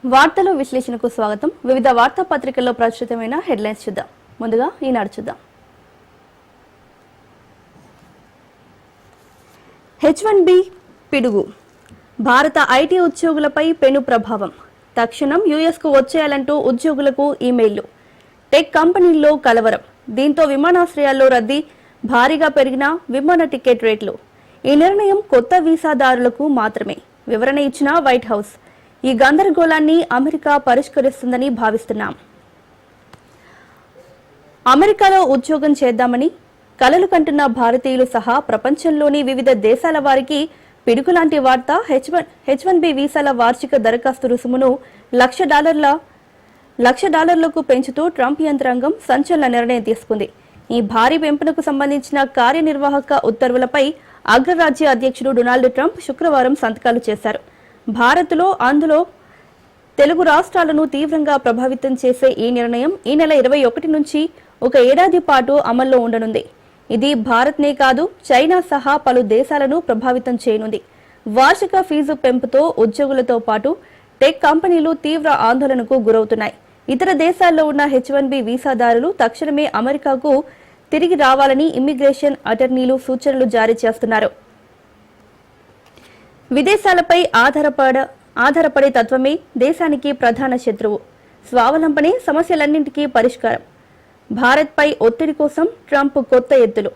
వార్తలు విశ్లేషణకు స్వాగతం. వివిధ వార్తాపత్రికల్లో ప్రచురితమైన హెడ్లైన్స్ చూద్దాం. ముందుగా ఈనాడు చూద్దాం. H1B పిడుగు, భారత ఐటీ ఉద్యోగులపై పెను ప్రభావం. తక్షణం యుఎస్కు వచ్చేయాలంటూ ఉద్యోగులకు ఈమెయిల్లు. టెక్ కంపెనీల్లో కలవరం. దీంతో విమానాశ్రయాల్లో రద్దీ, భారీగా పెరిగిన విమాన టికెట్ రేట్లు. ఈ నిర్ణయం కొత్త వీసాదారులకు మాత్రమే, వివరణ ఇచ్చిన వైట్ హౌస్. ఈ గందరగోళాన్ని అమెరికా పరిష్కరిస్తుందని భావిస్తున్నాం. అమెరికాలో ఉద్యోగం చేద్దామని కలలు కంటున్న భారతీయులు సహా ప్రపంచంలోని వివిధ దేశాల వారికి పిడుగులాంటి వార్త. H1B వీసాల వార్షిక దరఖాస్తు రుసుమును $1,00,000 పెంచుతూ ట్రంప్ యంత్రాంగం సంచలన నిర్ణయం తీసుకుంది. ఈ భారీ పెంపునకు సంబంధించిన కార్యనిర్వాహక ఉత్తర్వులపై అగ్రరాజ్య అధ్యక్షుడు డొనాల్డ్ ట్రంప్ శుక్రవారం సంతకాలు చేశారు. భారత్లో అందులో తెలుగు రాష్ట్రాలను తీవ్రంగా ప్రభావితం చేసే ఈ నిర్ణయం ఈ నెల 21 నుంచి ఒక ఏడాది పాటు అమల్లో ఉండనుంది. ఇది భారత్నే కాదు, చైనా సహా పలు దేశాలను ప్రభావితం చేయనుంది. వార్షిక ఫీజు పెంపుతో ఉద్యోగులతో పాటు టెక్ కంపెనీలు తీవ్ర ఆందోళనకు గురవుతున్నాయి. ఇతర దేశాల్లో ఉన్న H1B వీసాదారులు తక్షణమే అమెరికాకు తిరిగి రావాలని ఇమ్మిగ్రేషన్ అటర్నీలు సూచనలు జారీ చేస్తున్నారు. విదేశాలపై ఆధారపడే తత్వమే దేశానికి ప్రధాన శత్రువు. స్వావలంబనే సమస్యలన్నింటికీ పరిష్కారం. భారత్పై ఒత్తిడి కోసం ట్రంప్ కొత్త ఎత్తులు.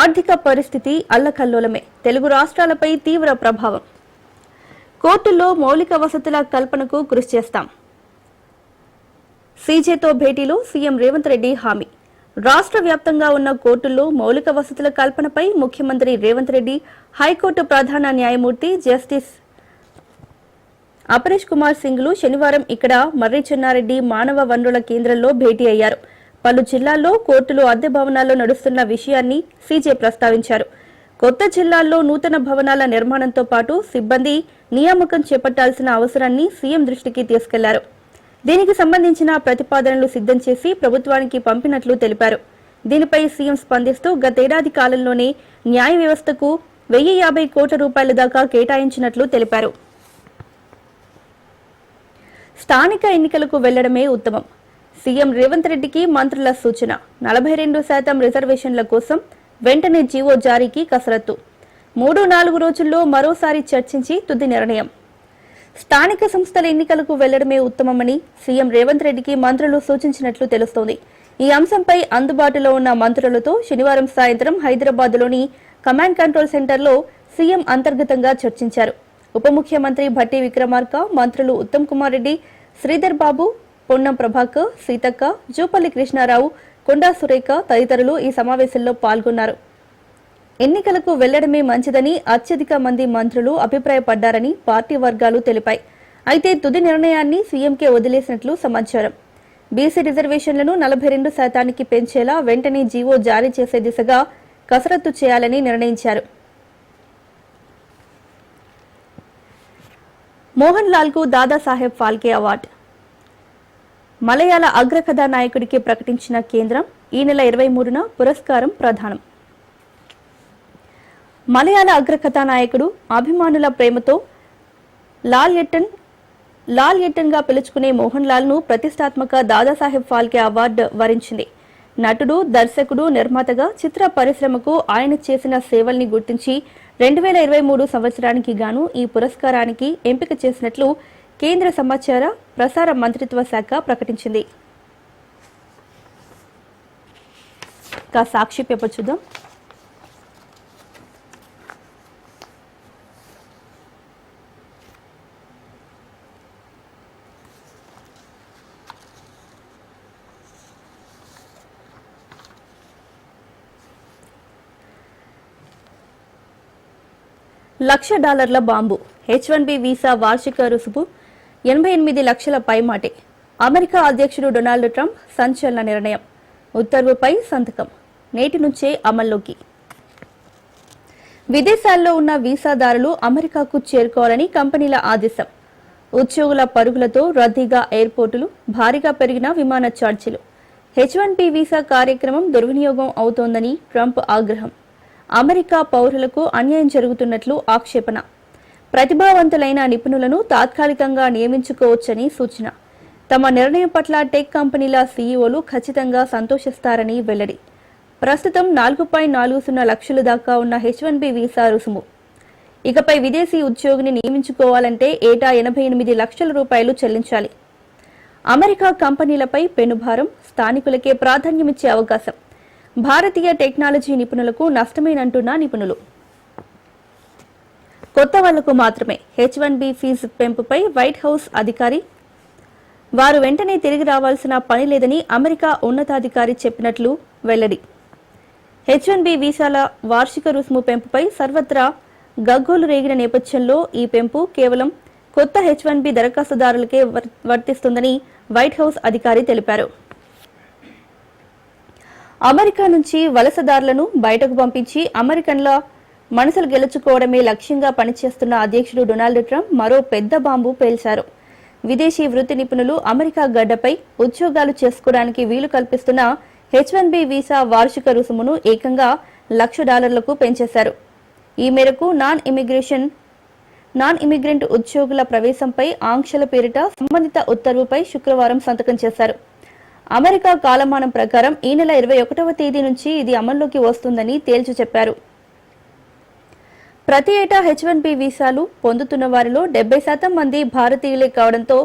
ఆర్థిక పరిస్థితి అల్లకల్లోలమే. తెలుగు రాష్ట్రాలపై తీవ్ర ప్రభావం. కోర్టుల్లో మౌలిక వసతుల కల్పనకు కృషి చేస్తాం. సీజేతో భేటీలో సీఎం రేవంత్ రెడ్డి హామీ. రాష్ట్ర వ్యాప్తంగా ఉన్న కోర్టుల్లో మౌలిక వసతుల కల్పనపై ముఖ్యమంత్రి రేవంత్ రెడ్డి, హైకోర్టు ప్రధాన న్యాయమూర్తి జస్టిస్ అపరేష్ కుమార్ సింగ్లు శనివారం ఇక్కడ మర్రి చెన్నారెడ్డి మానవ వనరుల కేంద్రంలో భేటీ అయ్యారు. పలు జిల్లాల్లో కోర్టులు అద్దె భవనాల్లో నడుస్తున్న విషయాన్ని సీజే ప్రస్తావించారు. కొత్త జిల్లాల్లో నూతన భవనాల నిర్మాణంతో పాటు సిబ్బంది నియామకం చేపట్టాల్సిన అవసరాన్ని సీఎం దృష్టికి తీసుకెళ్లారు. దీనికి సంబంధించిన ప్రతిపాదనలు సిద్ధం చేసి ప్రభుత్వానికి పంపినట్లు తెలిపారు. దీనిపై సీఎం స్పందిస్తూ గతేడాది కాలంలోనే న్యాయ వ్యవస్థకు 1,050 కోట్ల రూపాయల దాకా కేటాయించినట్లు తెలిపారు. స్థానిక ఎన్నికలకు వెళ్లడమే ఉత్తమం. సీఎం రేవంత్ రెడ్డికి మంత్రుల సూచన. 42% రిజర్వేషన్ల కోసం వెంటనే జీవో జారీకి కసరత్తు. 3-4 రోజుల్లో మరోసారి చర్చించి తుది నిర్ణయం. స్థానిక సంస్థల ఎన్నికలకు వెళ్లడమే ఉత్తమమని సీఎం రేవంత్ రెడ్డికి మంత్రులు సూచించినట్లు తెలుస్తోంది. ఈ అంశంపై అందుబాటులో ఉన్న మంత్రులతో శనివారం సాయంత్రం హైదరాబాద్లోని కమాండ్ కంట్రోల్ సెంటర్లో సీఎం అంతర్గతంగా చర్చించారు. ఉప ముఖ్యమంత్రి భట్టి విక్రమార్క, మంత్రులు ఉత్తమ్ కుమార్ రెడ్డి, శ్రీధర్ బాబు, పొన్నం ప్రభాకర్, సీతక్క, జూపల్లి కృష్ణారావు, కొండా సురేఖ తదితరులు ఈ సమావేశంలో పాల్గొన్నారు. ఎన్నికలకు వెళ్లడమే మంచిదని అత్యధిక మంది మంత్రులు అభిప్రాయపడ్డారని పార్టీ వర్గాలు తెలిపాయి. అయితే తుది నిర్ణయాన్ని సీఎంకే వదిలేసినట్లు సమాచారం. బీసీ రిజర్వేషన్లను 42% పెంచేలా వెంటనే జీవో జారీ చేసే దిశగా కసరత్తు చేయాలని నిర్ణయించారు. మోహన్ లాల్ కు దాదాసాహెబ్ ఫాల్కే అవార్డు. మలయాళ అగ్రకథానాయకుడికి ప్రకటించిన కేంద్రం ఈ నెల 23న పురస్కారం ప్రదానం. మలయాళ అగ్రకథానాయకుడు అభిమానుల ప్రేమతో లాల్ ఎట్టన్ గా పిలుచుకునే మోహన్ లాల్ ను ప్రతిష్టాత్మక దాదాసాహెబ్ ఫాల్కే అవార్డు వరించింది. నటుడు, దర్శకుడు, నిర్మాతగా చిత్ర పరిశ్రమకు ఆయన చేసిన సేవల్ని గుర్తించి 2023 సంవత్సరానికి గాను ఈ పురస్కారానికి ఎంపిక చేసినట్లు కేంద్ర సమాచార ప్రసార మంత్రిత్వ శాఖ ప్రకటించింది. సాక్షి పేపర్ చూద్దాం. $1,00,000 బాంబు. H1B వీసా వార్షిక రుసుము 88 లక్షల పైమాటే. అమెరికా అధ్యక్షుడు డొనాల్డ్ ట్రంప్ సంచలన నిర్ణయం. ఉత్తర్వుపై సంతకం నేటి నుంచే అమల్లోకి. విదేశాల్లో ఉన్న వీసాదారులు అమెరికాకు చేరుకోవాలని కంపెనీల ఆదేశం. ఉద్యోగుల పరుగులతో రద్దీగా ఎయిర్పోర్టులు, భారీగా పెరిగిన విమాన ఛార్జీలు. H1B వీసా కార్యక్రమం దుర్వినియోగం అవుతోందని ట్రంప్ ఆగ్రహం. అమెరికా పౌరులకు అన్యాయం జరుగుతున్నట్లు ఆక్షేపణ. ప్రతిభావంతులైన నిపుణులను తాత్కాలికంగా నియమించుకోవచ్చని సూచన. తమ నిర్ణయం పట్ల టెక్ కంపెనీల సీఈఓలు ఖచ్చితంగా సంతోషిస్తారని వెల్లడి. ప్రస్తుతం 4.40 లక్షల దాకా ఉన్న H1B వీసా రుసుము. ఇకపై విదేశీ ఉద్యోగిని నియమించుకోవాలంటే ఏటా 88 లక్షల రూపాయలు చెల్లించాలి. అమెరికా కంపెనీలపై పెనుభారం, స్థానికులకే ప్రాధాన్యమిచ్చే అవకాశం. భారతీయ టెక్నాలజీ నిపుణులకు నష్టమేనంటున్న నిపుణులు. కొత్త వాళ్లకు మాత్రమే H1B ఫీజు పెంపుపై వైట్ హౌస్ అధికారి వారు వెంటనే తిరిగి రావాల్సిన పని లేదని అమెరికా ఉన్నతాధికారి చెప్పినట్లు వెల్లడి. H1B వీసాల వార్షిక రుసుము పెంపుపై సర్వత్రా గగ్గోలు రేగిన నేపథ్యంలో ఈ పెంపు కేవలం కొత్త H1B దరఖాస్తుదారులకే వర్తిస్తుందని వైట్ హౌస్ అధికారి తెలిపారు. అమెరికా నుంచి వలసదారులను బయటకు పంపించి అమెరికన్ల మనసులు గెలుచుకోవడమే లక్ష్యంగా పనిచేస్తున్న అధ్యక్షుడు డొనాల్డ్ ట్రంప్ మరో పెద్ద బాంబు పేల్చారు. విదేశీ వృత్తి నిపుణులు అమెరికా గడ్డపై ఉద్యోగాలు చేసుకోవడానికి వీలు కల్పిస్తున్న H1B వీసా వార్షిక రుసుమును ఏకంగా $1,00,000కు పెంచేశారు. ఈ మేరకు నాన్ ఇమిగ్రెంట్ ఉద్యోగుల ప్రవేశంపై ఆంక్షల పేరిట సంబంధిత ఉత్తర్వుపై శుక్రవారం సంతకం చేశారు. అమెరికా కాలమానం ప్రకారం ఈ నెల 21వ తేదీ నుంచి ఇది అమల్లోకి వస్తుందని తేల్చి చెప్పారు. ప్రతి ఏటా H1B వీసాలు పొందుతున్న వారిలో 70% మంది భారతీయులే కావడంతో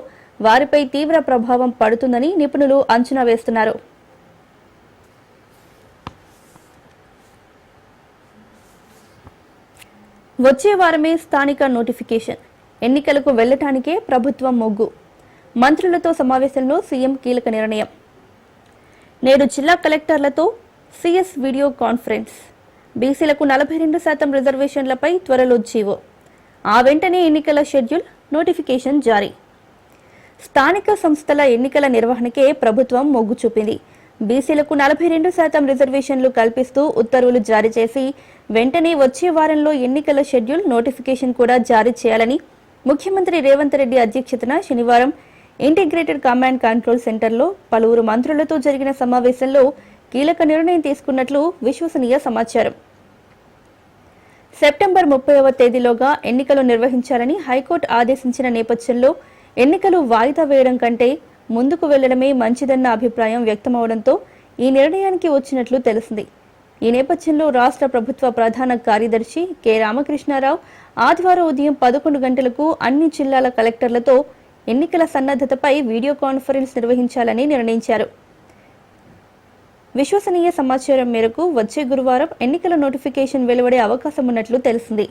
వారిపై తీవ్ర ప్రభావం పడుతుందని నిపుణులు అంచనా వేస్తున్నారు. వచ్చే వారమే స్థానిక నోటిఫికేషన్. ఎన్నికలకు వెళ్లటానికే ప్రభుత్వం మొగ్గు. మంత్రులతో సమావేశంలో సీఎం కీలక నిర్ణయం. నేడు జిల్లా కలెక్టర్లతో సీఎస్ వీడియో కాన్ఫరెన్స్. బీసీలకు 42% రిజర్వేషన్లపై త్వరలో జీవో. ఆ వెంటనే ఎన్నికల షెడ్యూల్, నోటిఫికేషన్ జారీ. స్థానిక సంస్థల ఎన్నికల నిర్వహణకే ప్రభుత్వం మొగ్గు చూపింది. బీసీలకు 42% రిజర్వేషన్లు కల్పిస్తూ ఉత్తర్వులు జారీ చేసి వెంటనే వచ్చే వారంలో ఎన్నికల షెడ్యూల్, నోటిఫికేషన్ కూడా జారీ చేయాలని ముఖ్యమంత్రి రేవంత్ రెడ్డి అధ్యక్షతన శనివారం ఇంటిగ్రేటెడ్ కమాండ్ కంట్రోల్ సెంటర్లో పలువురు మంత్రులతో జరిగిన సమావేశంలో కీలక నిర్ణయం తీసుకున్నట్లు విశ్వసనీయ సమాచారం. సెప్టెంబర్ 30వ తేదీలోగా ఎన్నికలు నిర్వహించాలని హైకోర్టు ఆదేశించిన నేపథ్యంలో ఎన్నికలు వాయిదా వేయడం కంటే ముందుకు వెళ్లడమే మంచిదన్న అభిప్రాయం వ్యక్తమవడంతో ఈ నిర్ణయానికి వచ్చినట్లు తెలిసింది. ఈ నేపథ్యంలో రాష్ట్ర ప్రభుత్వ ప్రధాన కార్యదర్శి కె రామకృష్ణారావు ఆదివారం ఉదయం 11 గంటలకు అన్ని జిల్లాల కలెక్టర్లతో ఎన్నికల సన్నద్ధతపై వీడియో కాన్ఫరెన్స్ నిర్వహించాలని నిర్ణయించారు. విశ్వసనీయ సమాచారం మేరకు వచ్చే గురువారం ఎన్నికల నోటిఫికేషన్ వెలువడే అవకాశం ఉన్నట్లు తెలిసింది.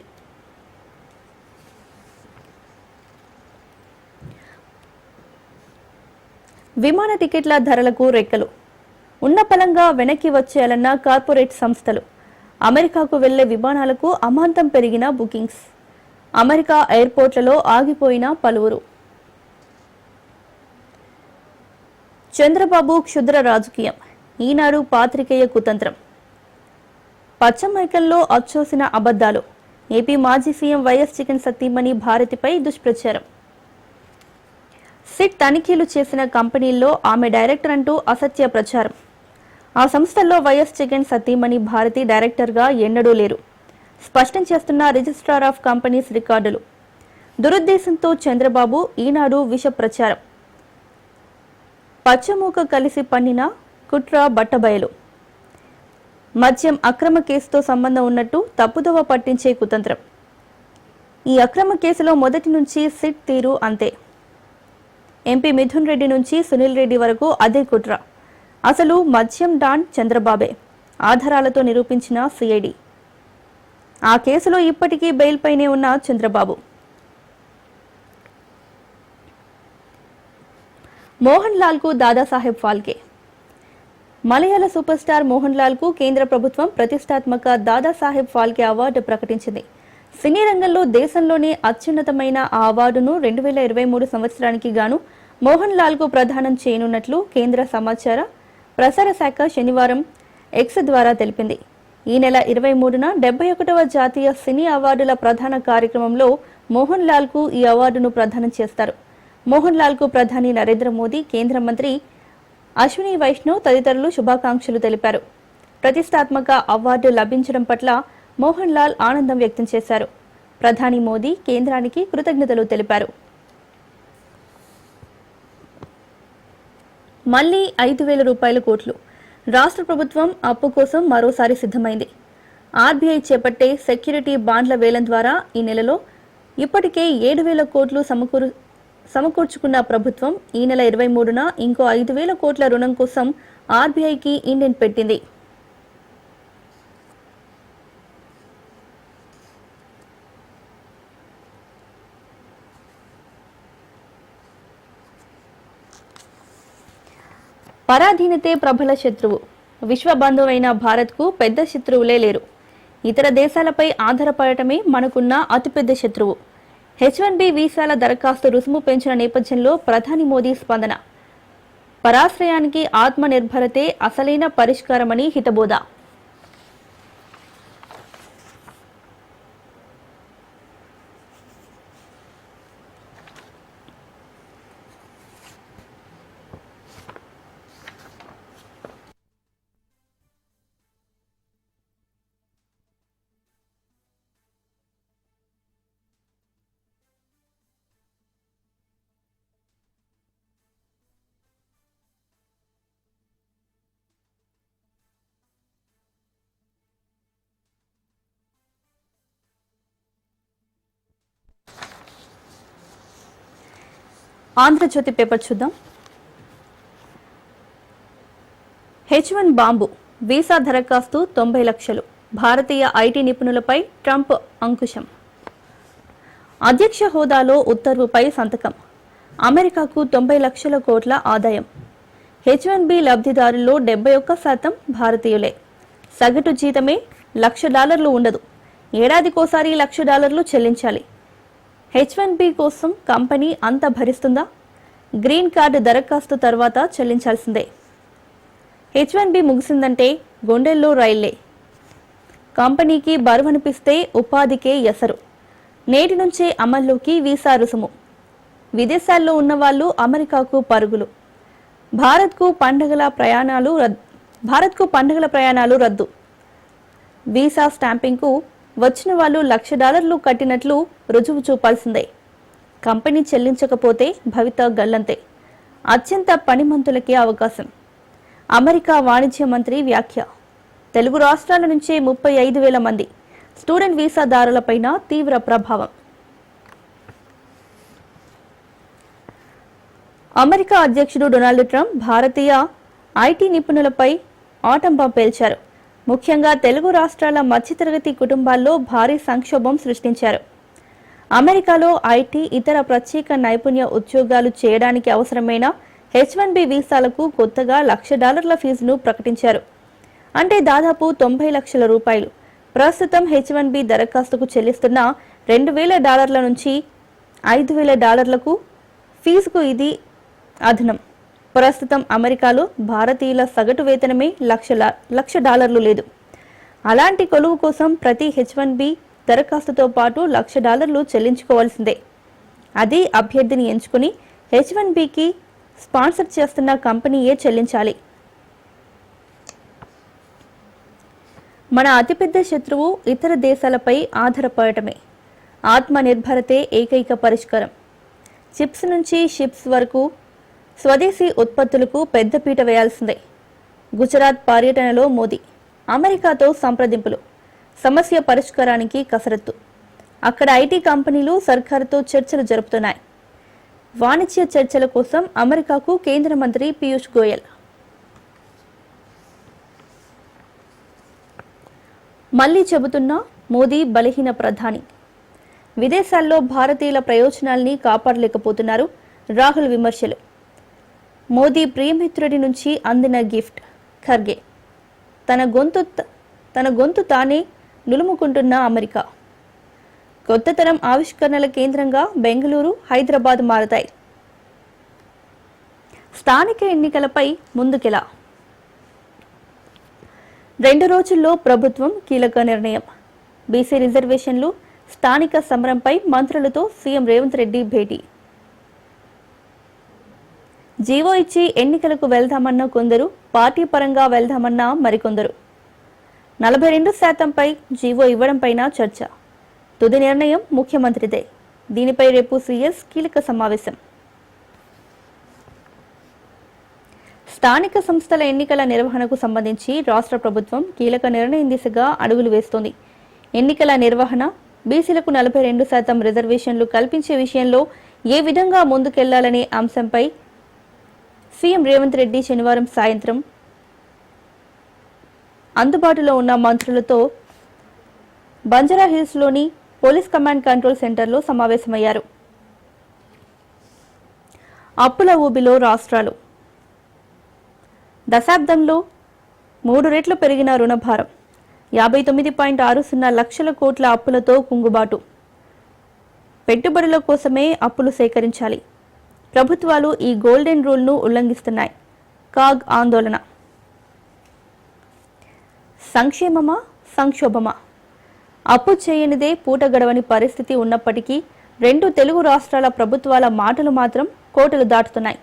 విమాన టికెట్ల ధరలకు రెక్కలు. ఉన్న పలంగా వెనక్కి వచ్చేయాలన్న కార్పొరేట్ సంస్థలు. అమెరికాకు వెళ్లే విమానాలకు అమాంతం పెరిగిన బుకింగ్స్. అమెరికా ఎయిర్పోర్ట్లలో ఆగిపోయిన పలువురు. చంద్రబాబు క్షుద్ర రాజకీయం. ఈనాడు పాత్రికేయ కుతంత్రం. పచ్చమైకల్లో అచ్చోసిన అబద్ధాలు. ఏపీ మాజీ సీఎం వైఎస్ జగన్ సతీమణి భారతిపై దుష్ప్రచారం. సిట్ తనిఖీలు చేసిన కంపెనీల్లో ఆమె డైరెక్టర్ అంటూ అసత్య ప్రచారం. ఆ సంస్థల్లో వైఎస్ జగన్ సతీమణి భారతి డైరెక్టర్గా ఎన్నడూ లేరు స్పష్టం చేస్తున్న రిజిస్ట్రార్ ఆఫ్ కంపెనీస్ రికార్డులు. దురుద్దేశంతో చంద్రబాబు ఈనాడు విష ప్రచారం. పచ్చమూక కలిసి పన్నిన కుట్ర బట్టబయలు. మద్యం అక్రమ కేసుతో సంబంధం ఉన్నట్టు తప్పుదోవ పట్టించే కుతంత్రం. ఈ అక్రమ కేసులో మొదటి నుంచి సిట్ తీరు అంతే. ఎంపీ మిథున్ రెడ్డి నుంచి సునీల్ రెడ్డి వరకు అదే కుట్ర. అసలు మద్యం డాన్ చంద్రబాబే ఆధారాలతో నిరూపించిన సిఐడి. ఆ కేసులో ఇప్పటికీ బెయిల్పైనే ఉన్న చంద్రబాబు. మోహన్ లాల్ కు దాదాసాహెబ్ ఫాల్కే. మలయాళ సూపర్ స్టార్ మోహన్ లాల్ కు కేంద్ర ప్రభుత్వం ప్రతిష్టాత్మక దాదాసాహెబ్ ఫాల్కే అవార్డు ప్రకటించింది. సినీ రంగంలో దేశంలోనే అత్యున్నతమైన ఆ అవార్డును 2023 సంవత్సరానికి గాను మోహన్ లాల్ కు ప్రదానం చేయనున్నట్లు కేంద్ర సమాచార ప్రసార శాఖ శనివారం ఎక్స్ ద్వారా తెలిపింది. ఈ నెల 23న 71వ జాతీయ సినీ అవార్డుల ప్రధాన కార్యక్రమంలో మోహన్ లాల్ కు ఈ అవార్డును ప్రదానం చేస్తారు. మోహన్ లాల్ కు ప్రధాని నరేంద్ర మోదీ, కేంద్ర మంత్రి అశ్విని వైష్ణవ్ తదితరులు శుభాకాంక్షలు తెలిపారు. ప్రతిష్టాత్మక అవార్డు లభించడం పట్ల మోహన్ లాల్ ఆనందం వ్యక్తం చేశారు. ప్రధాని మోదీ కేంద్రానికి కృతజ్ఞతలు తెలిపారు. మళ్లీ 5,000 రూపాయల కోట్లు. రాష్ట్ర ప్రభుత్వం అప్పు కోసం మరోసారి సిద్ధమైంది. ఆర్బీఐ చేపట్టే సెక్యూరిటీ బాండ్ల వేలం ద్వారా ఈ నెలలో ఇప్పటికే 7,000 కోట్లు సమకూర్చుకున్న ప్రభుత్వం ఈ నెల 23న ఇంకో 5,000 కోట్ల రుణం కోసం ఆర్బీఐకి ఇండెంట్ పెట్టింది. పరాధీనతే ప్రబల శత్రువు. విశ్వబంధువైన భారత్కు పెద్ద శత్రువులే లేరు. ఇతర దేశాలపై ఆధారపడటమే మనకున్న అతిపెద్ద శత్రువు. H1B వీసాల దరఖాస్తు రుసుము పెంచిన నేపథ్యంలో ప్రధాని మోదీ స్పందన. పరాశ్రయానికి ఆత్మనిర్భరతే అసలైన పరిష్కారమని హితబోధ. ఆంధ్రజ్యోతి పేపర్ చూద్దాం. H1 bomb. వీసా దరఖాస్తు 90 లక్షలు. భారతీయ ఐటీ నిపుణులపై ట్రంప్ అంకుశం. అధ్యక్ష హోదాలో ఉత్తర్వుపై సంతకం. అమెరికాకు 90 లక్షల కోట్ల ఆదాయం. H1B లబ్ధిదారుల్లో 71% భారతీయులే. సగటు జీతమే $1,00,000 ఉండదు. ఏడాదికోసారి $1,00,000 చెల్లించాలి. H1B కోసం కంపెనీ అంత భరిస్తుందా? గ్రీన్ కార్డు దరఖాస్తు తర్వాత చెల్లించాల్సిందే. H1B ముగిసిందంటే గుండెల్లో రైళ్లే. కంపెనీకి బరువనిపిస్తే ఉపాధికే ఎసరు. నేటి నుంచే అమల్లోకి వీసా రుసుము. విదేశాల్లో ఉన్నవాళ్లు అమెరికాకు పరుగులు. భారత్కు పండగల ప్రయాణాలు రద్దు. వీసా స్టాంపింగ్కు వచ్చిన వాళ్ళు $1,00,000 కట్టినట్లు రుజువు చూపాల్సిందే. కంపెనీ చెల్లించకపోతే భవిత గల్లంతే. అత్యంత పనిమంతులకే అవకాశం. అమెరికా వాణిజ్య మంత్రి వ్యాఖ్య. తెలుగు రాష్ట్రాల నుంచే 35,000 మంది స్టూడెంట్ వీసాదారులపైన తీవ్ర ప్రభావం. అమెరికా అధ్యక్షుడు డొనాల్డ్ ట్రంప్ భారతీయ ఐటీ నిపుణులపై ఆటంబం పేల్చారు. ముఖ్యంగా తెలుగు రాష్ట్రాల మధ్యతరగతి కుటుంబాల్లో భారీ సంక్షోభం సృష్టించారు. అమెరికాలో ఐటీ ఇతర ప్రత్యేక నైపుణ్య ఉద్యోగాలు చేయడానికి అవసరమైన H1B వీసాలకు కొత్తగా $1,00,000 ఫీజును ప్రకటించారు. అంటే దాదాపు 90 లక్షల రూపాయలు. ప్రస్తుతం H1B దరఖాస్తుకు చెల్లిస్తున్న $2,000 నుంచి $5,000 ఫీజుకు ఇది అదనం. ప్రస్తుతం అమెరికాలో భారతీయుల సగటు వేతనమే $1,00,000 లేదు. అలాంటి కొలువు కోసం ప్రతి H1B దరఖాస్తుతో పాటు $1,00,000 చెల్లించుకోవాల్సిందే. అది అభ్యర్థిని ఎంచుకుని H1Bకి స్పాన్సర్ చేస్తున్న కంపెనీయే చెల్లించాలి. మన అతిపెద్ద శత్రువు ఇతర దేశాలపై ఆధారపడటమే. ఆత్మనిర్భరతే ఏకైక పరిష్కారం. చిప్స్ నుంచి షిప్స్ వరకు స్వదేశీ ఉత్పత్తులకు పెద్దపీట వేయాల్సిందే. గుజరాత్ పర్యటనలో మోదీ. అమెరికాతో సంప్రదింపులు. సమస్య పరిష్కారానికి కసరత్తు. అక్కడ ఐటీ కంపెనీలు సర్కారుతో చర్చలు జరుపుతున్నాయి. వాణిజ్య చర్చల కోసం అమెరికాకు కేంద్ర మంత్రి పీయూష్ గోయల్. మళ్లీ చెబుతున్న మోదీ బలహీన ప్రధాని. విదేశాల్లో భారతీయుల ప్రయోజనాల్ని కాపాడలేకపోతున్నారు. రాహుల్ విమర్శలు. మోదీ ప్రియమిత్రుడి నుంచి అందిన గిఫ్ట్. ఖర్గే. తన గొంతు తానే నులుముకుంటున్న అమెరికా. కొత్త తరం ఆవిష్కరణల కేంద్రంగా బెంగళూరు, హైదరాబాద్ మారతాయి. స్థానిక ఎన్నికలపై ముందుకెలా? 2 రోజుల్లో ప్రభుత్వం కీలక నిర్ణయం. బీసీ రిజర్వేషన్లు, స్థానిక సమరంపై మంత్రులతో సీఎం రేవంత్ రెడ్డి భేటీ. జీవో ఇచ్చి ఎన్నికలకు వెళ్దామన్న కొందరు, పార్టీ పరంగా వెళ్దామన్న మరికొందరు. 42% జీవో ఇవ్వడంపైన చర్చ. తుది నిర్ణయం ముఖ్యమంత్రిదే. దీనిపై రేపు సీఎస్ కీలక సమావేశం. స్థానిక సంస్థల ఎన్నికల నిర్వహణకు సంబంధించి రాష్ట్ర ప్రభుత్వం కీలక నిర్ణయం దిశగా అడుగులు వేస్తోంది. ఎన్నికల నిర్వహణ, బీసీలకు 42% రిజర్వేషన్లు కల్పించే విషయంలో ఏ విధంగా ముందుకెళ్లాలనే అంశంపై సీఎం రేవంత్ రెడ్డి శనివారం సాయంత్రం అందుబాటులో ఉన్న మంత్రులతో బంజారాహిల్స్లోని పోలీస్ కమాండ్ కంట్రోల్ సెంటర్లో సమావేశమయ్యారు. అప్పుల ఊబిలో రాష్ట్రాలు. దశాబ్దంలో 3 రెట్లు పెరిగిన రుణభారం, 59.60 లక్షల కోట్ల అప్పులతో కుంగుబాటు. పెట్టుబడుల కోసమే అప్పులు సేకరించాలి. ప్రభుత్వాలు ఈ గోల్డెన్ రూల్ను ఉల్లంఘిస్తున్నాయి. కాగ్ ఆందోళన. సంక్షేమమా సంక్షోభమా? అప్పు చేయనిదే పూట గడవని పరిస్థితి ఉన్నప్పటికీ 2 తెలుగు రాష్ట్రాల ప్రభుత్వాల మాటలు మాత్రం కోటలు దాటుతున్నాయి.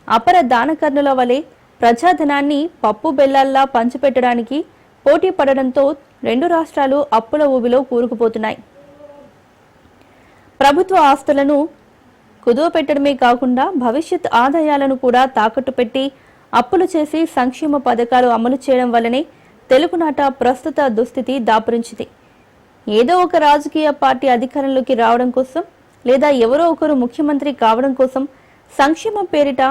అపర దానకర్ణుల వలె ప్రజాధనాన్ని పప్పు బెల్లాల్లా పంచిపెట్టడానికి పోటీ పడడంతో 2 రాష్ట్రాలు అప్పుల ఊబిలో కూరుకుపోతున్నాయి. ప్రభుత్వ ఆస్తులను కుదువ పెట్టడమే కాకుండా భవిష్యత్ ఆదాయాలను కూడా తాకట్టు పెట్టి అప్పులు చేసి సంక్షేమ పథకాలు అమలు చేయడం వల్లనే తెలుగునాట ప్రస్తుత దుస్థితి దాపురించింది. ఏదో ఒక రాజకీయ పార్టీ అధికారంలోకి రావడం కోసం లేదా ఎవరో ఒకరు ముఖ్యమంత్రి కావడం కోసం సంక్షేమం పేరిట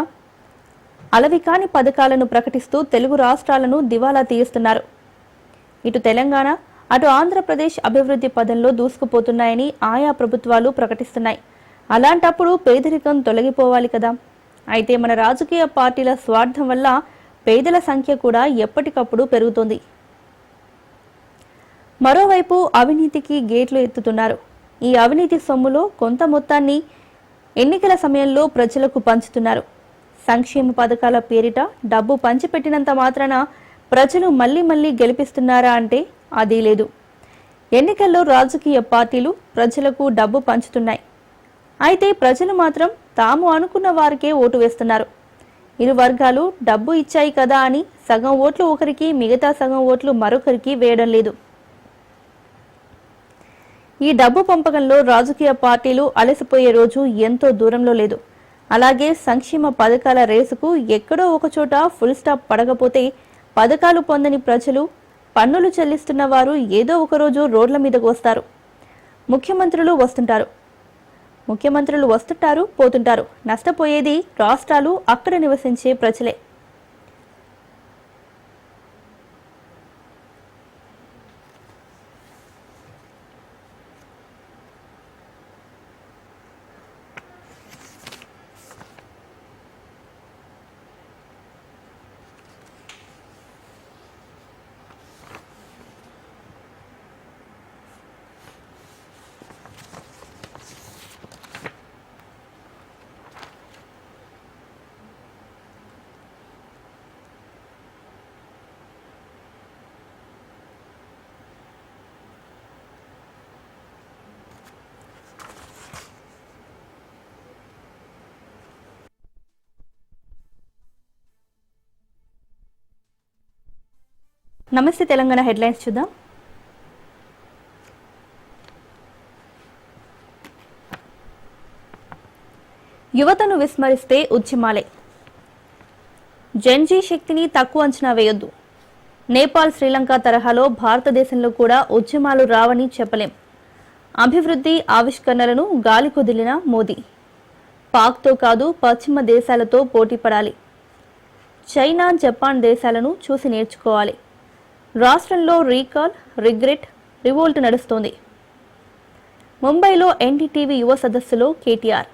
అలవికాని పథకాలను ప్రకటిస్తూ తెలుగు రాష్ట్రాలను దివాలా తీయిస్తున్నారు. ఇటు తెలంగాణ, అటు ఆంధ్రప్రదేశ్ అభివృద్ధి పదంలో దూసుకుపోతున్నాయని ఆయా ప్రభుత్వాలు ప్రకటిస్తున్నాయి. అలాంటప్పుడు పేదరికం తొలగిపోవాలి కదా. అయితే మన రాజకీయ పార్టీల స్వార్థం వల్ల పేదల సంఖ్య కూడా ఎప్పటికప్పుడు పెరుగుతోంది. మరోవైపు అవినీతికి గేట్లు ఎత్తుతున్నారు. ఈ అవినీతి సొమ్ములో కొంత మొత్తాన్ని ఎన్నికల సమయంలో ప్రజలకు పంచుతున్నారు. సంక్షేమ పథకాల పేరిట డబ్బు పంచిపెట్టినంత మాత్రాన ప్రజలు మళ్లీ గెలిపిస్తున్నారా అంటే అది లేదు. ఎన్నికల్లో రాజకీయ పార్టీలు ప్రజలకు డబ్బు పంచుతున్నాయి. అయితే ప్రజలు మాత్రం తాము అనుకున్న వారికే ఓటు వేస్తున్నారు. ఇరు వర్గాలు డబ్బు ఇచ్చాయి కదా అని సగం ఓట్లు ఒకరికి, మిగతా సగం ఓట్లు మరొకరికి వేయడం లేదు. ఈ డబ్బు పంపకంలో రాజకీయ పార్టీలు అలసిపోయే రోజు ఎంతో దూరంలో లేదు. అలాగే సంక్షేమ పథకాల రేసుకు ఎక్కడో ఒకచోట ఫుల్ స్టాప్ పడకపోతే పథకాలు పొందని ప్రజలు, పన్నులు చెల్లిస్తున్న వారు ఏదో ఒకరోజు రోడ్ల మీదకు వస్తారు. ముఖ్యమంత్రులు వస్తుంటారు, పోతుంటారు. నష్టపోయేది రాష్ట్రాలు, అక్కడ నివసించే ప్రజలే. నమస్తే తెలంగాణ హెడ్లైన్స్ చూద్దాం. యువతను విస్మరిస్తే ఉద్యమాలే. జెన్జీ శక్తిని తక్కువ అంచనా వేయొద్దు. నేపాల్, శ్రీలంక తరహాలో భారతదేశంలో కూడా ఉద్యమాలు రావని చెప్పలేం. అభివృద్ధి ఆవిష్కరణలను గాలి కుదిలిన మోదీ. పాక్తో కాదు పశ్చిమ దేశాలతో పోటీ పడాలి. చైనా, జపాన్ దేశాలను చూసి నేర్చుకోవాలి. రాష్ట్రంలో రీకాల్, రిగ్రెట్, రివోల్ట్ నడుస్తోంది. ముంబైలో ఎన్డీటీవీ యువ సదస్సులో కేటీఆర్.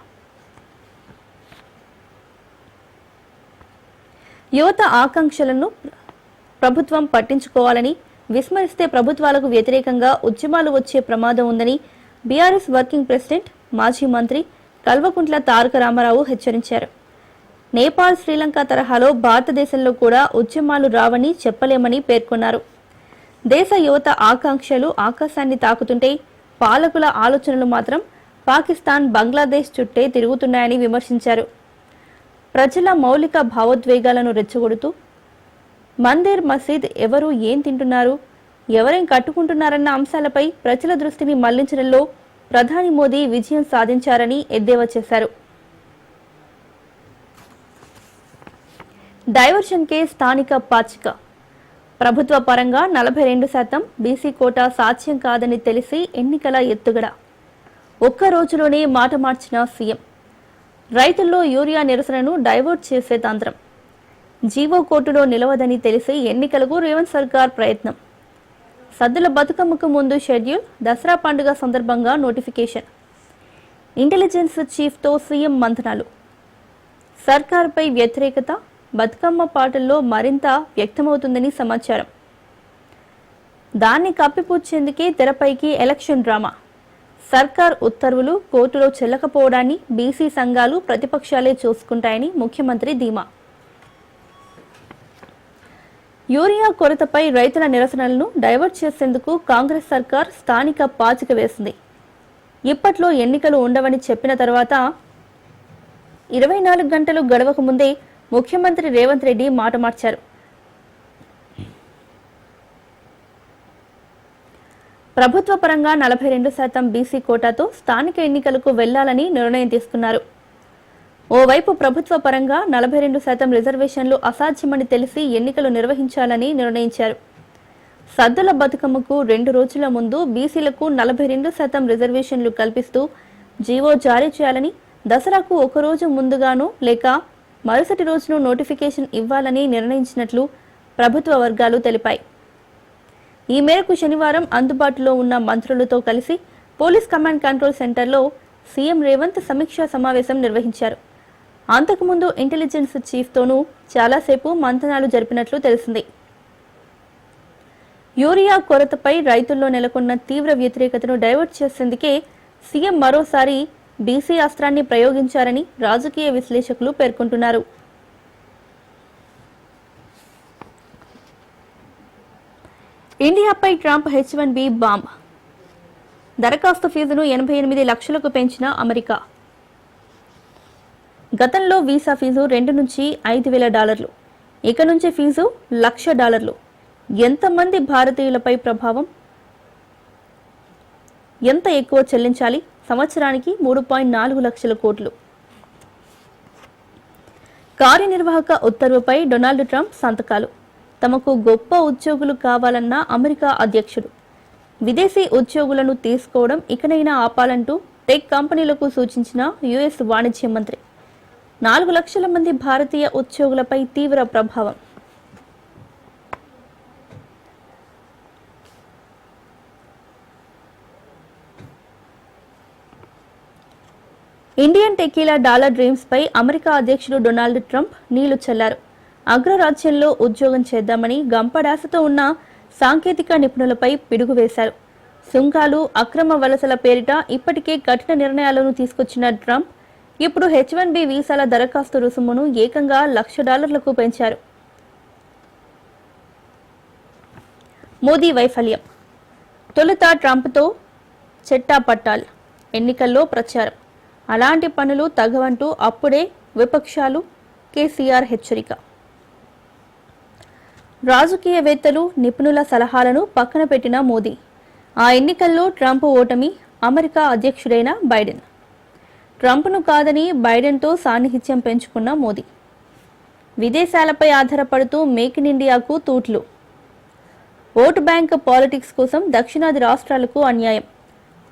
యువత ఆకాంక్షలను ప్రభుత్వం పట్టించుకోవాలని, విస్మరిస్తే ప్రభుత్వాలకు వ్యతిరేకంగా ఉద్యమాలు వచ్చే ప్రమాదం ఉందని బీఆర్ఎస్ వర్కింగ్ ప్రెసిడెంట్, మాజీ మంత్రి కల్వకుంట్ల తారక రామారావు హెచ్చరించారు. నేపాల్, శ్రీలంక తరహాలో భారతదేశంలో కూడా ఉద్యమాలు రావని చెప్పలేమని పేర్కొన్నారు. దేశ యువత ఆకాంక్షలు ఆకాశాన్ని తాకుతుంటే పాలకుల ఆలోచనలు మాత్రం పాకిస్తాన్, బంగ్లాదేశ్ చుట్టే తిరుగుతున్నాయని విమర్శించారు. ప్రజల మౌలిక భావోద్వేగాలను రెచ్చగొడుతూ మందిర్, మసీద్ ఎవరు ఏం తింటున్నారు, ఎవరేం కట్టుకుంటున్నారన్న అంశాలపై ప్రజల దృష్టిని మళ్లించడంలో ప్రధాని మోదీ విజయం సాధించారని ఎద్దేవా చేశారు. డైవర్షన్కే స్థానిక పాచిక. ప్రభుత్వ పరంగా 42% బీసీ కోటా సాధ్యం కాదని తెలిసి ఎన్నికల ఎత్తుగడ. ఒక్క రోజులోనే మాట మార్చిన సీఎం. రైతుల్లో యూరియా నిరసనను డైవర్ట్ చేసే తంత్రం. జీవో కోర్టులో నిలవదని తెలిసి ఎన్నికలకు రేవంత్ సర్కార్ ప్రయత్నం. సద్దుల బతుకమ్మకు ముందు షెడ్యూల్, దసరా పండుగ సందర్భంగా నోటిఫికేషన్. ఇంటెలిజెన్స్ చీఫ్తో సీఎం మంథనాలు. సర్కార్పై వ్యతిరేకత బతుకమ్మ పాటల్లో మరింత వ్యక్తమవుతుందని సమాచారం. దాన్ని కప్పిపుచ్చేందుకే తెరపైకి ఎలక్షన్ డ్రామా. సర్కార్ ఉత్తర్వులు కోర్టులో చెల్లకపోవడాన్ని బీసీ సంఘాలు, ప్రతిపక్షాలే చూసుకుంటాయని ముఖ్యమంత్రి ధీమా. యూరియా కొరతపై రైతుల నిరసనలను డైవర్ట్ చేసేందుకు కాంగ్రెస్ సర్కార్ స్థానిక పాచిక వేసింది. ఇప్పట్లో ఎన్నికలు ఉండవని చెప్పిన తర్వాత 24 గంటలు గడవక ముందే ముఖ్యమంత్రి రేవంత్ రెడ్డి మాట మార్చారు. ప్రభుత్వ పరంగా 42% బీసీ కోటాతో స్థానిక ఎన్నికలకు వెళ్లాలని నిర్ణయం తీసుకున్నారు. ఓవైపు ప్రభుత్వ పరంగా 42% రిజర్వేషన్లు అసాధ్యమని తెలిసి ఎన్నికలు నిర్వహించాలని నిర్ణయించారు. సద్దుల బతుకమ్మకు 2 రోజుల ముందు బీసీలకు 42% రిజర్వేషన్లు కల్పిస్తూ జీవో జారీ చేయాలని, దసరాకు ఒక రోజు ముందుగానో లేక మరుసటి రోజును నోటిఫికేషన్ ఇవ్వాలని నిర్ణయించినట్లు ప్రభుత్వ వర్గాలు తెలిపాయి. ఈ మేరకు శనివారం అందుబాటులో ఉన్న మంత్రులతో కలిసి పోలీస్ కమాండ్ కంట్రోల్ సెంటర్లో సీఎం రేవంత్ సమీక్షా సమావేశం నిర్వహించారు. అంతకుముందు ఇంటెలిజెన్స్ చీఫ్తోనూ చాలాసేపు మంతనాలు జరిపినట్లు తెలిసింది. యూరియా కొరతపై రైతుల్లో నెలకొన్న తీవ్ర వ్యతిరేకతను డైవర్ట్ చేసేందుకే సీఎం మరోసారి బీసీ అస్త్రాన్ని ప్రయోగించారని రాజకీయ విశ్లేషకులు పేర్కొంటున్నారు. ఇండియాపై ట్రంప్ H-1B బాంబ్. దరఖాస్తు ఫీజును 88 లక్షలకు పెంచిన అమెరికా. గతంలో వీసా ఫీజు $2,000 నుంచి $5,000. ఇక నుంచి ఫీజు $1,00,000. ఎంతమంది భారతీయులపై ప్రభావం? ఎంత ఎక్కువ చెల్లించాలి? సంవత్సరానికి 3.4 లక్షల కోట్లు. కార్యనిర్వాహక ఉత్తర్వుపై డొనాల్డ్ ట్రంప్ సంతకాలు. తమకు గొప్ప ఉద్యోగులు కావాలన్న అమెరికా అధ్యక్షుడు. విదేశీ ఉద్యోగులను తీసుకోవడం ఇకనైనా ఆపాలంటూ టెక్ కంపెనీలకు సూచించిన యుఎస్ వాణిజ్య మంత్రి. 4 లక్షల మంది భారతీయ ఉద్యోగులపై తీవ్ర ప్రభావం. ఇండియన్ టెకీలా డాలర్ డ్రీమ్స్ పై అమెరికా అధ్యక్షుడు డొనాల్డ్ ట్రంప్ నీళ్లు చల్లారు. అగ్రరాజ్యంలో ఉద్యోగం చేద్దామని గంపడాసతో ఉన్న సాంకేతిక నిపుణులపై పిడుగు వేశారు. సుంకాలు, అక్రమ వలసల పేరిట ఇప్పటికే కఠిన నిర్ణయాలను తీసుకొచ్చిన ట్రంప్ ఇప్పుడు H-1B వీసాల దరఖాస్తు రుసుమును ఏకంగా $1,00,000 పెంచారు. మోదీ వైఫల్యం. తొలుత ట్రంప్తో చెట్టాపట్టాల్, ఎన్నికల్లో ప్రచారం. అలాంటి పనులు తగవంటూ అప్పుడే విపక్షాలు, కేసీఆర్ హెచ్చరిక. రాజకీయవేత్తలు, నిపుణుల సలహాలను పక్కన పెట్టిన మోదీ. ఆ ఎన్నికల్లో ట్రంప్ ఓటమి. America అధ్యక్షుడైన Biden. ట్రంప్ను కాదని బైడెన్తో సాన్నిహిత్యం పెంచుకున్న మోదీ. విదేశాలపై ఆధారపడుతూ మేక్ ఇన్ ఇండియాకు తూట్లు. ఓటు బ్యాంక్ పాలిటిక్స్ కోసం దక్షిణాది రాష్ట్రాలకు అన్యాయం.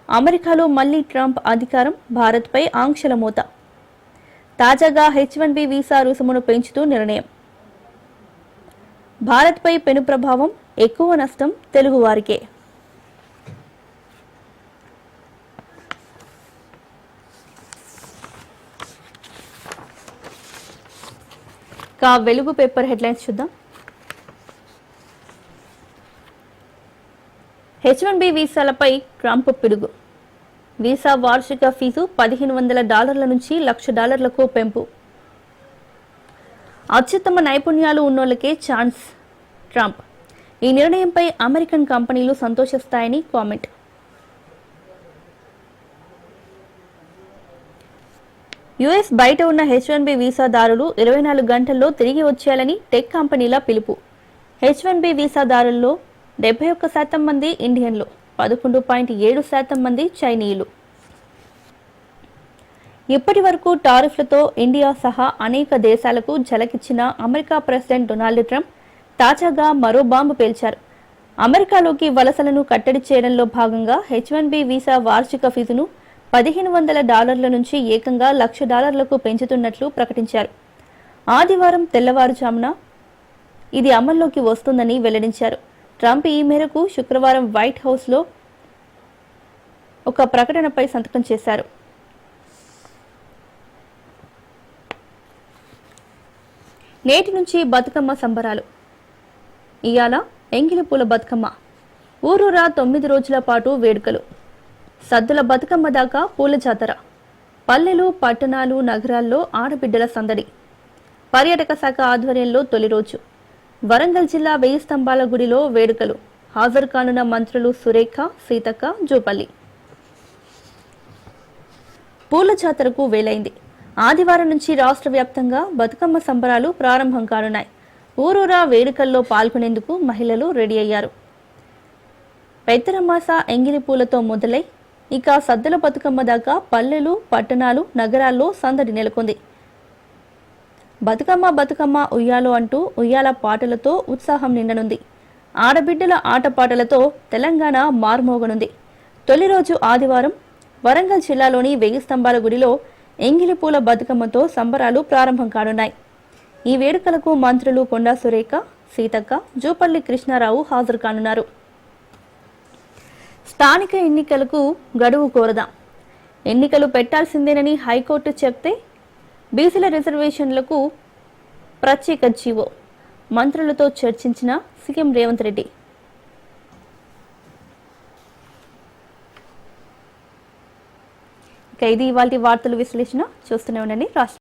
అమెరికాలో మళ్లీ ట్రంప్ అధికారం, భారత్పై ఆంక్షల మూత. తాజాగా H-1B వీసా రుసుమును పెంచుతూ నిర్ణయం. భారత్పై పెను ప్రభావం, ఎక్కువ నష్టం తెలుగువారికే. వెలుగు పేపర్ హెడ్లైన్స్ చూద్దాం. H-1B వీసాలపై ట్రంప్ పిడుగు. వీసా వార్షిక ఫీజు $1,500 నుంచి $1,00,000 పెంపు. అత్యుత్తమ నైపుణ్యాలు ఉన్నోళ్లకే ఛాన్స్ ట్రంప్. ఈ నిర్ణయంపై అమెరికన్ కంపెనీలు సంతోషిస్తాయని కామెంట్. యుఎస్ బయట ఉన్న H-1B వీసాదారులు 24 గంటల్లో తిరిగి వచ్చేయాలని టెక్ కంపెనీల పిలుపు. H-1B వీసాదారుల్లో 71% మంది ఇండియన్లు, 11.7% మంది చైనీయులు. ఇప్పటి వరకు టారిఫ్లతో ఇండియా సహా అనేక దేశాలకు ఝలకిచ్చిన అమెరికా ప్రెసిడెంట్ డొనాల్డ్ ట్రంప్ తాజాగా మరో బాంబు పేల్చారు. అమెరికాలోకి వలసలను కట్టడి చేయడంలో భాగంగా H-1B వీసా వార్షిక ఫీజును $1,500 నుంచి ఏకంగా $1,00,000 పెంచుతున్నట్లు ప్రకటించారు. ఆదివారం తెల్లవారుజామున ఇది అమల్లోకి వస్తుందని వెల్లడించారు. ట్రంప్ ఈ మేరకు శుక్రవారం వైట్ హౌస్లో ఒక ప్రకటనపై సంతకం చేశారు. నేటి నుంచి బతుకమ్మ సంబరాలు. ఇయాల ఎంగిలిపూల బతుకమ్మ. ఊరూరా 9 రోజుల పాటు వేడుకలు. సద్దుల బతుకమ్మ దాకా పూల జాతర. పల్లెలు, పట్టణాలు, నగరాల్లో ఆడబిడ్డల సందడి. పర్యాటక శాఖ ఆధ్వర్యంలో తొలి రోజు. వరంగల్ జిల్లా 1000 స్తంభాల గుడిలో వేడుకలు. హాజరు కానున్న మంత్రులు సురేఖ, సీతక్క, జూపల్లి. పూల జాతరకు వేలైంది. ఆదివారం నుంచి రాష్ట్ర వ్యాప్తంగా బతుకమ్మ సంబరాలు ప్రారంభం కానున్నాయి. ఊరూరా వేడుకల్లో పాల్గొనేందుకు మహిళలు రెడీ అయ్యారు. పెద్దరమాస ఎంగిలి పూలతో మొదలై ఇక సద్దుల బతుకమ్మ దాకా పల్లెలు, పట్టణాలు, నగరాల్లో సందడి నెలకొంది. బతుకమ్మ బతుకమ్మ ఉయ్యాలో అంటూ ఉయ్యాల పాటలతో ఉత్సాహం నిండనుంది. ఆడబిడ్డల ఆటపాటలతో తెలంగాణ మార్మోగనుంది. తొలి రోజు ఆదివారం వరంగల్ జిల్లాలోని 1000 స్తంభాల గుడిలో ఎంగిలిపూల బతుకమ్మతో సంబరాలు ప్రారంభం కానున్నాయి. ఈ వేడుకలకు మంత్రులు కొండా సురేఖ, సీతక్క, జూపల్లి కృష్ణారావు హాజరు కానున్నారు. స్థానిక ఎన్నికలకు గడువు కోరదాం. ఎన్నికలు పెట్టాల్సిందేనని హైకోర్టు చెప్తే బీసీల రిజర్వేషన్లకు ప్రత్యేక జీవో. మంత్రులతో చర్చించిన సీఎం రేవంత్ రెడ్డి. ఇక ఇది ఇవాల్టి వార్తల విశ్లేషణ. చూస్తూనే ఉండండి రాష్ట్ర